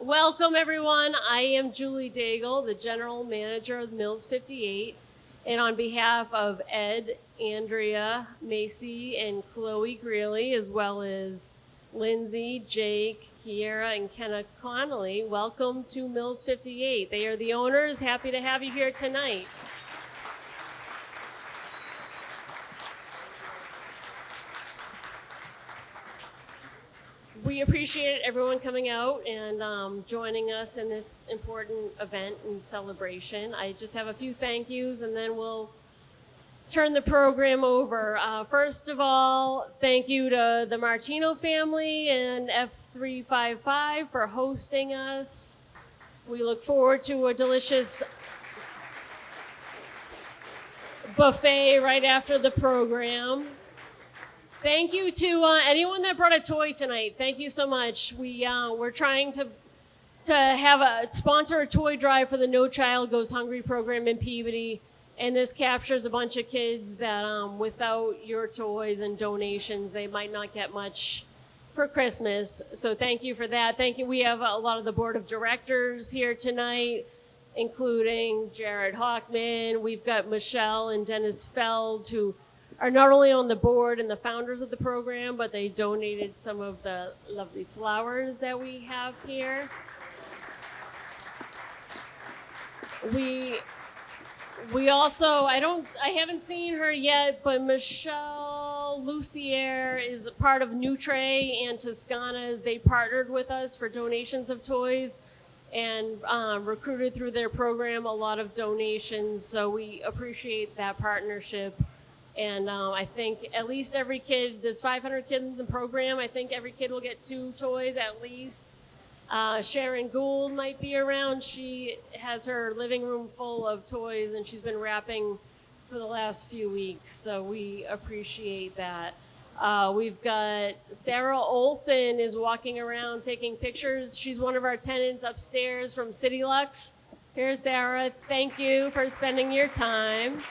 Welcome, everyone. I am Julie Daigle, the General Manager of Mills 58. And on behalf of Ed, Andrea, Macy, and Chloe Greeley, as well as Lindsay, Jake, Kiera, and Kenna Connolly, welcome to Mills 58. They are the owners. Happy to have you here tonight. We appreciate everyone coming out and joining us in this important event and celebration. I just have a few thank yous and then we'll turn the program over. First of all, thank you to the Martino family and F355 for hosting us. We look forward to a delicious buffet right after the program. Thank you to anyone that brought a toy tonight. Thank you so much. We're trying to sponsor a toy drive for the No Child Goes Hungry program in Peabody, and this captures a bunch of kids that without your toys and donations, they might not get much for Christmas. So thank you for that. Thank you. We have a lot of the board of directors here tonight, including Jared Hockman. We've got Michelle and Dennis Feld, who are not only on the board and the founders of the program, but they donated some of the lovely flowers that we have here. We also, I haven't seen her yet, but Michelle Lucier is a part of Nutre and Toscana's. They partnered with us for donations of toys and recruited through their program a lot of donations. So we appreciate that partnership. And I think at least every kid, there's 500 kids in the program. I think every kid will get 2 toys at least. Sharon Gould might be around. She has her living room full of toys and she's been wrapping for the last few weeks. So we appreciate that. We've got Sarah Olson is walking around taking pictures. She's one of our tenants upstairs from City Lux. Here's Sarah. Thank you for spending your time.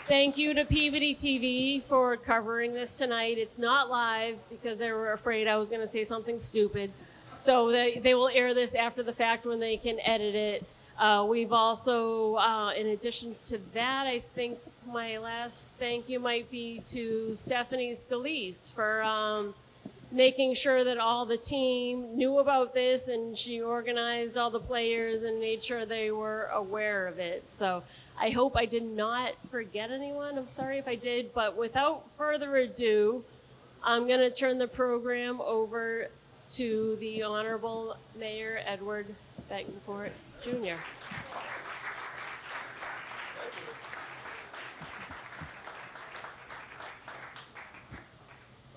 Thank you to Peabody TV for covering this tonight. It's not live because they were afraid I was going to say something stupid. So they will air this after the fact when they can edit it. We've also, in addition to that, I think my last thank you might be to Stephanie Scalise for making sure that all the team knew about this and she organized all the players and made sure they were aware of it. So I hope I did not forget anyone. I'm sorry if I did, but without further ado, I'm going to turn the program over to the Honorable Mayor Edward Bettencourt, Jr.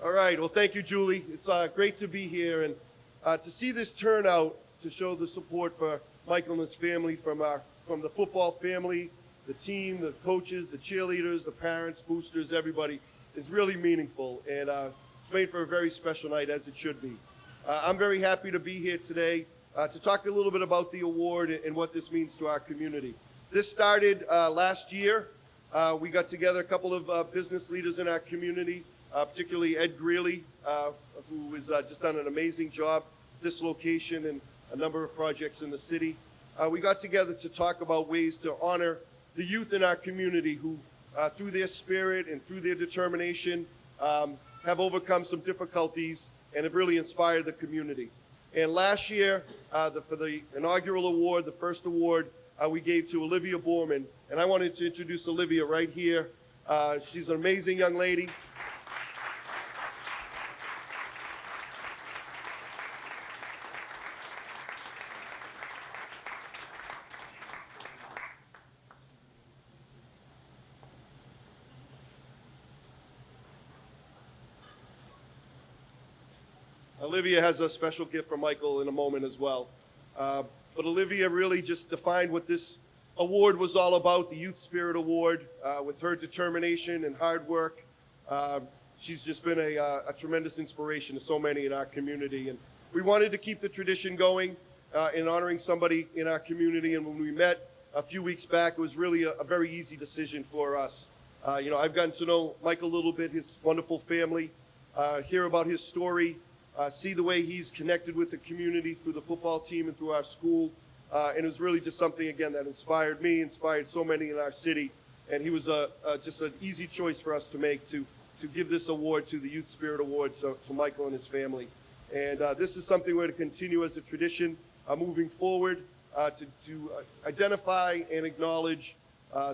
All right. Well, thank you, Julie. It's great to be here and to see this turnout to show the support for Michael and his family from the football family, the team, the coaches, the cheerleaders, the parents, boosters, everybody is really meaningful. And it's made for a very special night, as it should be. I'm very happy to be here today to talk a little bit about the award and what this means to our community. This started last year. We got together a couple of business leaders in our community, particularly Ed Greeley, who has just done an amazing job at this location and a number of projects in the city. We got together to talk about ways to honor the youth in our community who, through their spirit and through their determination, have overcome some difficulties and have really inspired the community. And last year, for the inaugural award, the first award, we gave to Olivia Borman. And I wanted to introduce Olivia right here. She's an amazing young lady. Olivia has a special gift for Michael in a moment as well. But Olivia really just defined what this award was all about, the Youth Spirit Award, with her determination and hard work. She's just been a tremendous inspiration to so many in our community. And we wanted to keep the tradition going in honoring somebody in our community. And when we met a few weeks back, it was really a very easy decision for us. I've gotten to know Michael a little bit, his wonderful family, hear about his story, see the way he's connected with the community through the football team and through our school. And it was really just something, again, that inspired me, inspired so many in our city. And he was just an easy choice for us to make to give this award, to the Youth Spirit Award, to Michael and his family. And this is something we're to continue as a tradition moving forward, to identify and acknowledge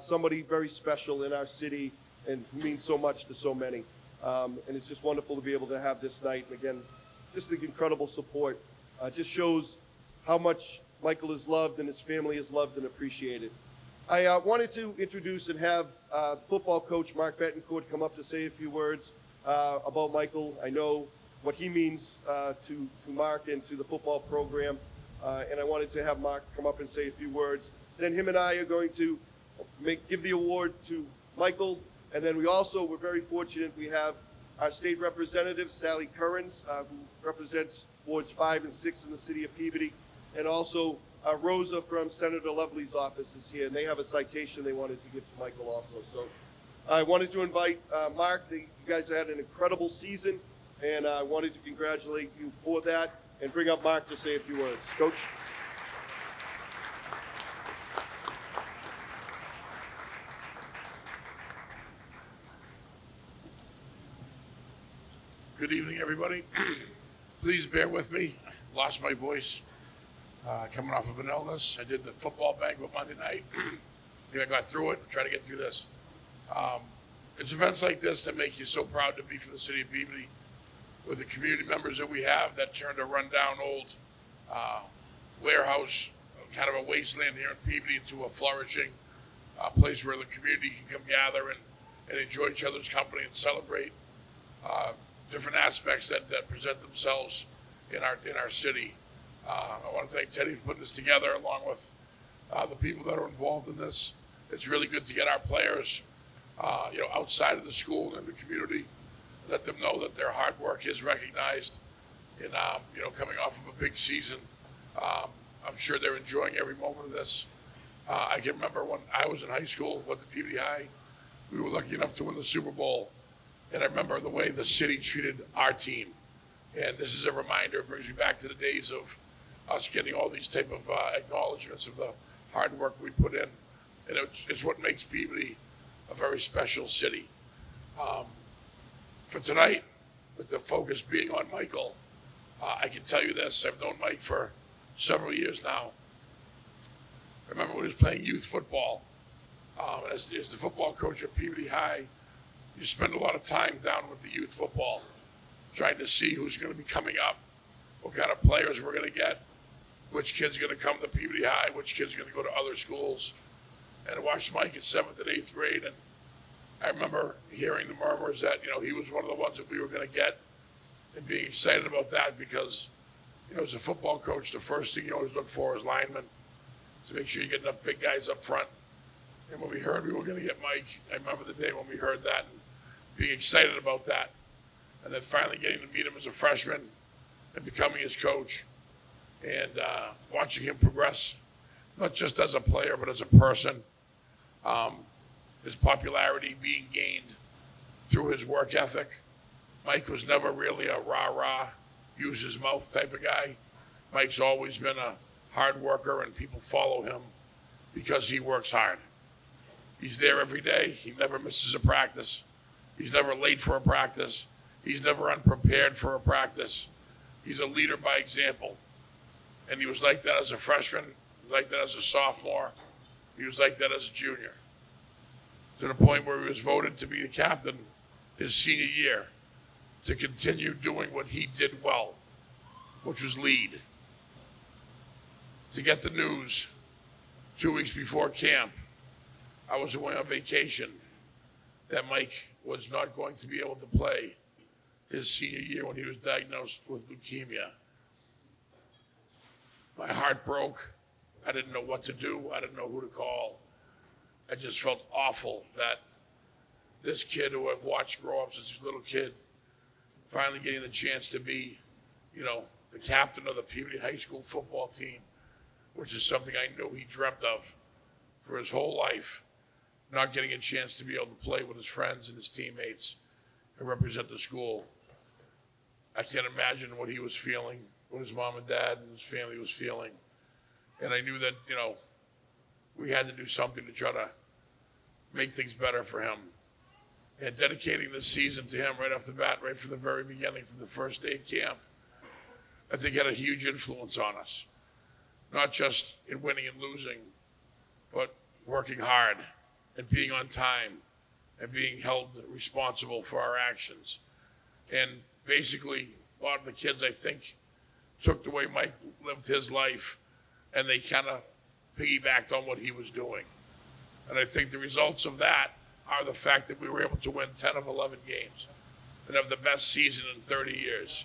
somebody very special in our city and who means so much to so many. And it's just wonderful to be able to have this night. And again, just the incredible support. Just shows how much Michael is loved and his family is loved and appreciated. I wanted to introduce and have football coach Mark Bettencourt come up to say a few words about Michael. I know what he means to Mark and to the football program, and I wanted to have Mark come up and say a few words. Then him and I are going to give the award to Michael, and then we're very fortunate. We have our state representative, Sally Currens, who represents wards 5 and 6 in the city of Peabody, and also Rosa from Senator Lovely's office is here, and they have a citation they wanted to give to Michael also. So I wanted to invite Mark. You guys had an incredible season, and I wanted to congratulate you for that and bring up Mark to say a few words. Coach? Good evening, everybody. Please bear with me. Lost my voice coming off of an illness. I did the football banquet Monday night. I think I got through it. Try to get through this. It's events like this that make you so proud to be from the city of Peabody, with the community members that we have that turned a rundown old warehouse, kind of a wasteland here in Peabody, into a flourishing place where the community can come gather and enjoy each other's company and celebrate different aspects that present themselves in our city. I want to thank Teddy for putting this together, along with the people that are involved in this. It's really good to get our players, outside of the school and the community, let them know that their hard work is recognized. And coming off of a big season, I'm sure they're enjoying every moment of this. I can remember when I was in high school, went to Peabody High, we were lucky enough to win the Super Bowl. And I remember the way the city treated our team. And this is a reminder. It brings me back to the days of us getting all these type of acknowledgments of the hard work we put in. And it's what makes Peabody a very special city. For tonight, with the focus being on Michael, I can tell you this. I've known Mike for several years now. I remember when he was playing youth football. And as the football coach at Peabody High, you spend a lot of time down with the youth football, trying to see who's going to be coming up, what kind of players we're going to get, which kid's going to come to Peabody High, which kid's going to go to other schools. And I watched Mike in 7th and 8th grade, and I remember hearing the murmurs that, he was one of the ones that we were going to get, and being excited about that because, as a football coach, the first thing you always look for is linemen, to make sure you get enough big guys up front. And when we heard we were going to get Mike, I remember the day when we heard that and being excited about that. And then finally getting to meet him as a freshman and becoming his coach and watching him progress, not just as a player, but as a person. His popularity being gained through his work ethic. Mike was never really a rah-rah, use his mouth type of guy. Mike's always been a hard worker, and people follow him because he works hard. He's there every day. He never misses a practice. He's never late for a practice. He's never unprepared for a practice. He's a leader by example. And he was like that as a freshman. He was like that as a sophomore. He was like that as a junior. To the point where he was voted to be the captain his senior year, to continue doing what he did well, which was lead. To get the news 2 weeks before camp, I was away on vacation, that Mike was not going to be able to play his senior year when he was diagnosed with leukemia. My heart broke. I didn't know what to do. I didn't know who to call. I just felt awful that this kid who I've watched grow up since he was a little kid, finally getting the chance to be, the captain of the Peabody High School football team, which is something I knew he dreamt of for his whole life, not getting a chance to be able to play with his friends and his teammates and represent the school. I can't imagine what he was feeling, what his mom and dad and his family was feeling. And I knew that, we had to do something to try to make things better for him. And dedicating this season to him right off the bat, right from the very beginning, from the first day of camp, I think had a huge influence on us. Not just in winning and losing, but working hard and being on time and being held responsible for our actions. And basically, a lot of the kids, I think, took the way Mike lived his life, and they kind of piggybacked on what he was doing. And I think the results of that are the fact that we were able to win 10 of 11 games and have the best season in 30 years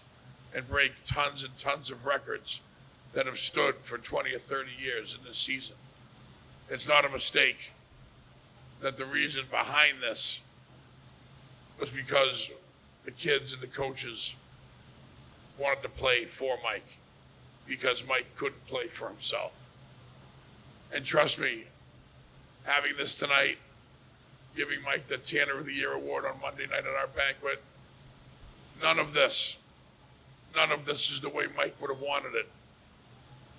and break tons and tons of records that have stood for 20 or 30 years in this season. It's not a mistake that the reason behind this was because the kids and the coaches wanted to play for Mike because Mike couldn't play for himself. And trust me, having this tonight, giving Mike the Tanner of the Year award on Monday night at our banquet, none of this is the way Mike would have wanted it.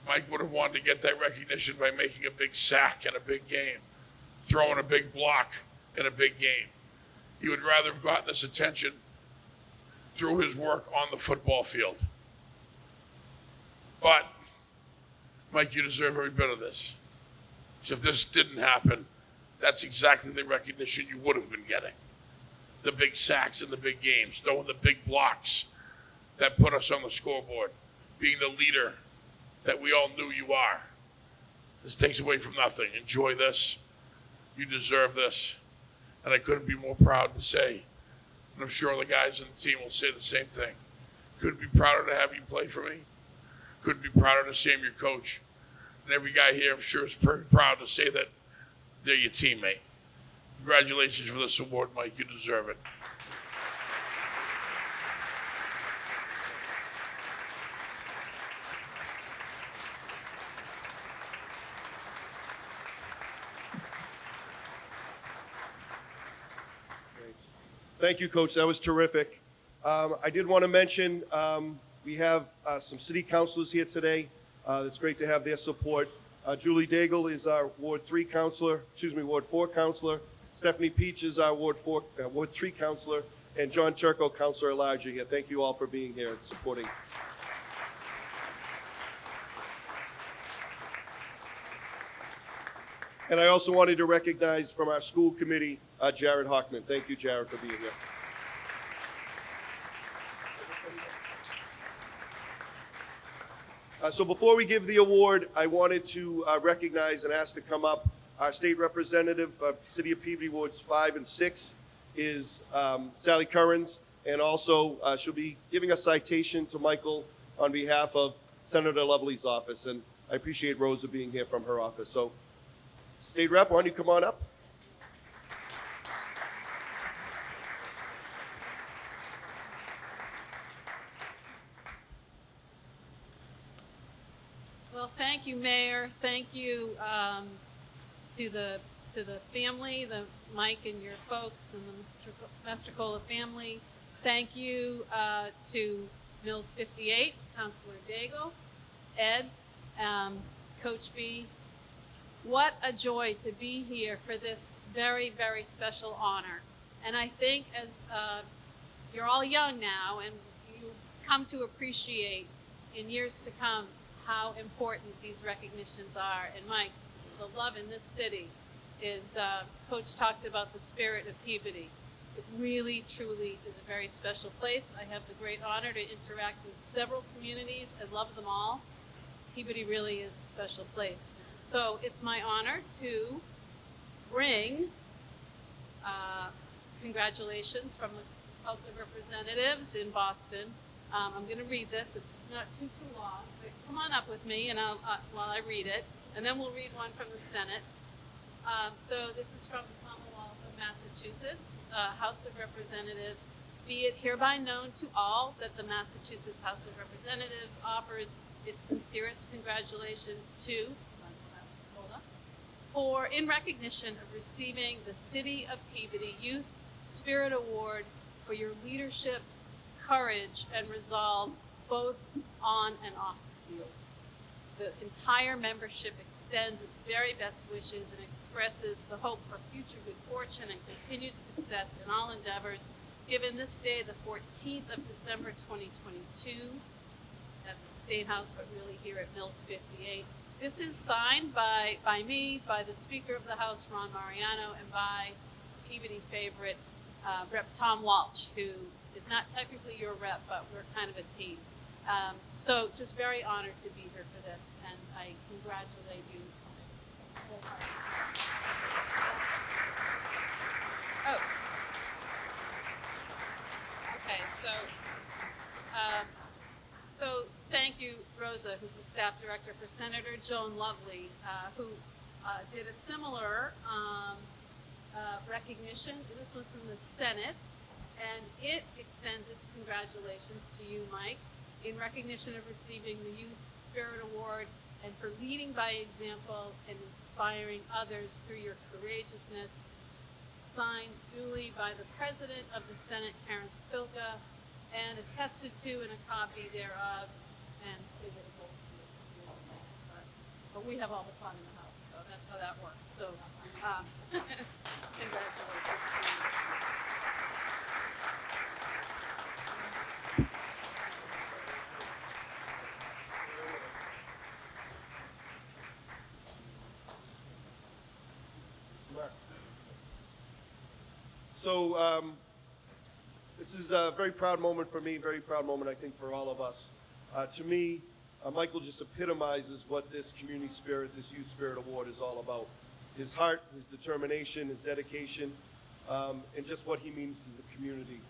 Mike would have wanted to get that recognition by making a big sack in a big game, throwing a big block in a big game. He would rather have gotten this attention through his work on the football field. But, Mike, you deserve every bit of this. So if this didn't happen, that's exactly the recognition you would have been getting. The big sacks in the big games, throwing the big blocks that put us on the scoreboard, being the leader that we all knew you are. This takes away from nothing. Enjoy this. You deserve this. And I couldn't be more proud to say, and I'm sure the guys on the team will say the same thing. Couldn't be prouder to have you play for me. Couldn't be prouder to say I'm your coach. And every guy here, I'm sure, is pretty proud to say that they're your teammate. Congratulations for this award, Mike. You deserve it. Thank you, Coach. That was terrific. I did want to mention we have some city councilors here today. It's great to have their support. Julie Daigle is our Ward 4 counselor. Stephanie Peach is our Ward 3 counselor. And John Turco, Counselor at Large here. Thank you all for being here and supporting. And I also wanted to recognize from our school committee, Jared Hockman. Thank you, Jared, for being here. So before we give the award, I wanted to recognize and ask to come up our state representative, City of Peabody Wards 5 and 6 is Sally Currens, and also she'll be giving a citation to Michael on behalf of Senator Lovely's office, and I appreciate Rosa being here from her office. So, State Rep, why don't you come on up? Well, thank you, Mayor. Thank you to the family, the Mike and your folks, and the Mastrocola family. Thank you to Mills 58, Councilor Daigle, Ed, Coach B. What a joy to be here for this very, very special honor. And I think as you're all young now, and you come to appreciate in years to come how important these recognitions are. And Mike, the love in this city is, Coach talked about the spirit of Peabody. It really, truly is a very special place. I have the great honor to interact with several communities and love them all. Peabody really is a special place. So it's my honor to bring congratulations from the House of Representatives in Boston. I'm going to read this. It's not too long, but come on up with me and while I read it, and then we'll read one from the Senate. So this is from the Commonwealth of Massachusetts, House of Representatives. Be it hereby known to all that the Massachusetts House of Representatives offers its sincerest congratulations to for in recognition of receiving the City of Peabody Youth Spirit Award for your leadership, courage and resolve both on and off the field. The entire membership extends its very best wishes and expresses the hope for future good fortune and continued success in all endeavors, given this day, the 14th of December 2022, at the State House, but really here at Mills 58. This is signed by me, by the Speaker of the House, Ron Mariano, and by Peabody favorite, Rep. Tom Walsh, who is not technically your rep, but we're kind of a team. So just very honored to be here for this, and I congratulate you. Oh. Okay, so thank you, Rosa, who's the staff director, for Senator Joan Lovely, who did a similar recognition. This was from the Senate, and it extends its congratulations to you, Mike, in recognition of receiving the Youth Spirit Award and for leading by example and inspiring others through your courageousness. Signed duly by the President of the Senate, Karen Spilka, and attested to in a copy thereof. And they did a gold seal, but we have all the fun in the house, so that's how that works. So, congratulations. So this is a very proud moment for me, very proud moment, I think, for all of us. To me, Michael just epitomizes what this community spirit, this Youth Spirit Award is all about. His heart, his determination, his dedication, and just what he means to the community.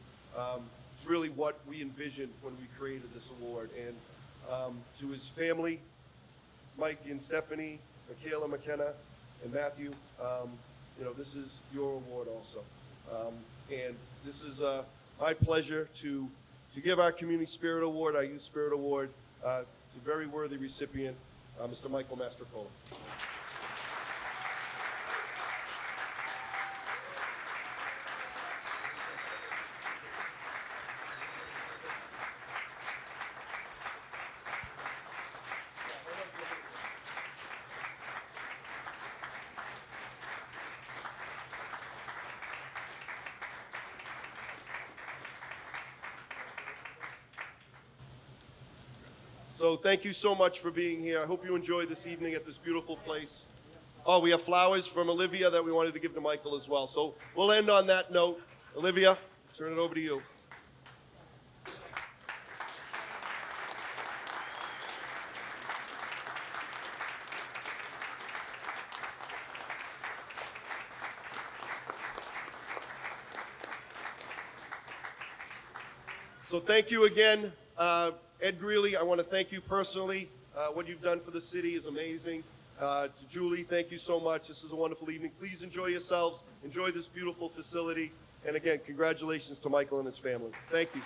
It's really what we envisioned when we created this award. And to his family, Mike and Stephanie, Michaela, McKenna, and Matthew, this is your award also. And this is my pleasure to give our Community Spirit Award, our Youth Spirit Award, to a very worthy recipient, Mr. Mikey Mastrocola. So thank you so much for being here. I hope you enjoyed this evening at this beautiful place. Oh, we have flowers from Olivia that we wanted to give to Michael as well. So we'll end on that note. Olivia, turn it over to you. So thank you again. Ed Greeley, I want to thank you personally. What you've done for the city is amazing. To Julie, thank you so much. This is a wonderful evening. Please enjoy yourselves. Enjoy this beautiful facility. And again, congratulations to Michael and his family. Thank you.